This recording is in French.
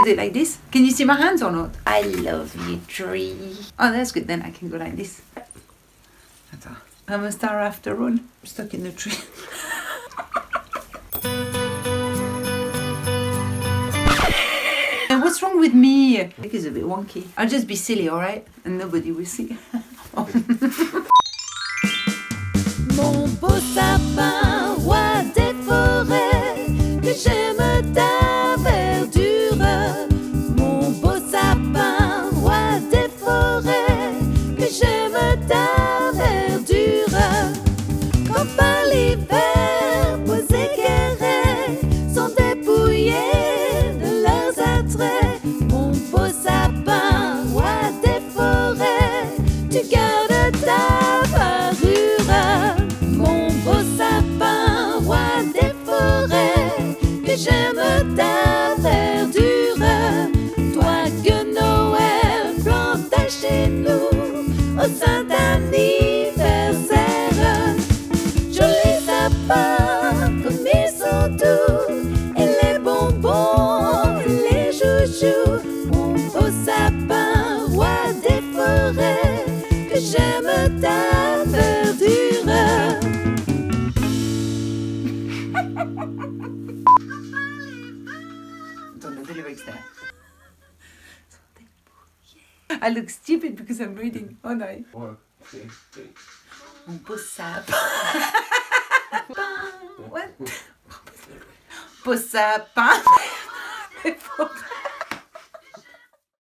I do it like this? Can you see my hands or not? I love you, tree. Oh, that's good. Then I can go like this. I'm a star after all. I'm stuck in the tree. And what's wrong with me? I think it's a bit wonky. I'll just be silly, alright? And nobody will see. Mon beau sapin, roi des forêts, que j'aime ta verdure. Mon beau sapin, roi des forêts, que j'aime ta verdure. Quand par l'hiver, bois et guérets sont dépouillés de leurs attraits. Mon beau sapin, roi des forêts, tu gardes ta parure. Mon beau sapin, roi des forêts, que j'aime ta verdure. Toi que Noël planta chez nous, au sein d'anniversaire. Joli sapin, comme ils sont doux, et les bonbons, les joujoux. Mon beau sapin, roi des forêts, que j'aime ta verdure. Don't know the lyrics there. I look stupid because I'm reading. Oh no. 1, 2, 3. Mon beau sapin. What? Beau sapin.